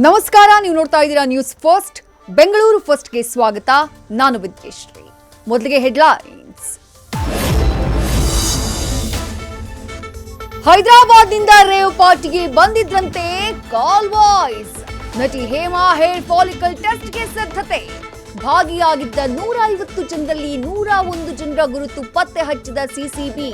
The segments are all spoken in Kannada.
ನಮಸ್ಕಾರ, ನೀವು ನೋಡ್ತಾ ಇದ್ದೀರಾ ನ್ಯೂಸ್ ಫಸ್ಟ್. ಬೆಂಗಳೂರು ಫಸ್ಟ್ಗೆ ಸ್ವಾಗತ. ನಾನು ವಿದ್ಯೇಶ್ರೀ. ಮೊದಲಿಗೆ ಹೆಡ್ಲೈನ್ಸ್. ಹೈದರಾಬಾದ್ನಿಂದ ರೇವ್ ಪಾರ್ಟಿಗೆ ಬಂದಿದ್ರಂತೆ ಕಾಲ್ ಬಾಯ್ಸ್. ನಟಿ ಹೇಮಾ ಹೇರ್ ಫಾಲಿಕಲ್ ಟೆಸ್ಟ್ಗೆ ಸಿದ್ಧತೆ. ಭಾಗಿಯಾಗಿದ್ದ 150 ಜನರಲ್ಲಿ 101 ಜನರ ಗುರುತು ಪತ್ತೆ ಹಚ್ಚಿದ ಸಿಸಿಬಿ.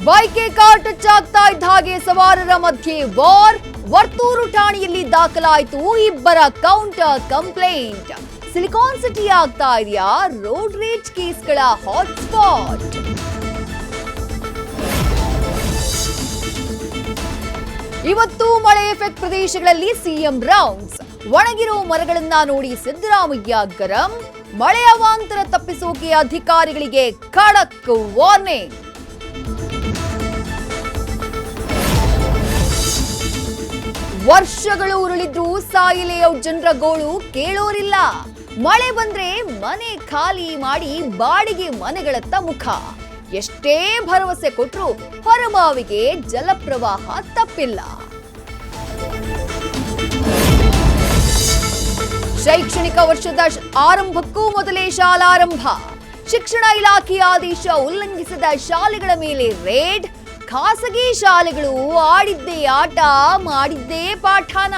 ಬೈಕ್ಗೆ ಕಾರ್ ಟಚ್ ಆಗ್ತಾ ಇದ್ದ ಹಾಗೆ ಸವಾರರ ಮಧ್ಯೆ ವಾರ್. ವರ್ತೂರು ಠಾಣೆಯಲ್ಲಿ ದಾಖಲಾಯಿತು ಇಬ್ಬರ ಕೌಂಟರ್ ಕಂಪ್ಲೇಂಟ್. ಸಿಲಿಕಾನ್ ಸಿಟಿ ಆಗ್ತಾ ಇದೆಯಾ ರೋಡ್ ರೇಜ್ ಕೇಸ್ಗಳ ಹಾಟ್ಸ್ಪಾಟ್. ಇವತ್ತು ಮಳೆ ಎಫೆಕ್ಟ್ ಪ್ರದೇಶಗಳಲ್ಲಿ ಸಿಎಂ ರೌಂಡ್ಸ್. ಒಣಗಿರೋ ಮರಗಳನ್ನ ನೋಡಿ ಸಿದ್ದರಾಮಯ್ಯ ಗರಂ. ಮಳೆ ಅವಾಂತರ ತಪ್ಪಿಸೋಕೆ ಅಧಿಕಾರಿಗಳಿಗೆ ಖಡಕ್ ವಾರ್ನಿಂಗ್. ವರ್ಷಗಳು ಉರುಳಿದ್ರೂ ಸಾಯಿ ಲೇಔಟ್ ಜನರ ಗೋಳು ಕೇಳೋರಿಲ್ಲ. ಮಳೆ ಬಂದ್ರೆ ಮನೆ ಖಾಲಿ ಮಾಡಿ ಬಾಡಿಗೆ ಮನೆಗಳತ್ತ ಮುಖ. ಎಷ್ಟೇ ಭರವಸೆ ಕೊಟ್ರೂ ಹೊರಬಾವಿಗೆ ಜಲಪ್ರವಾಹ ತಪ್ಪಿಲ್ಲ. ಶೈಕ್ಷಣಿಕ ವರ್ಷದ ಆರಂಭಕ್ಕೂ ಮೊದಲೇ ಶಾಲಾರಂಭ. ಶಿಕ್ಷಣ ಇಲಾಖೆ ಆದೇಶ ಉಲ್ಲಂಘಿಸಿದ ಶಾಲೆಗಳ ಮೇಲೆ ರೇಡ್. ಖಾಸಗಿ ಶಾಲೆಗಳು ಆಡಿದ್ದೇ ಆಟ ಮಾಡಿದ್ದೇ ಪಾಠಾನ.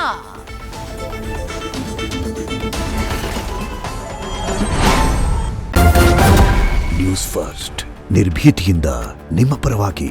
ನ್ಯೂಸ್ ಫಸ್ಟ್ ನಿರ್ಭೀತಿಯಿಂದ ನಿಮ್ಮ ಪರವಾಗಿ.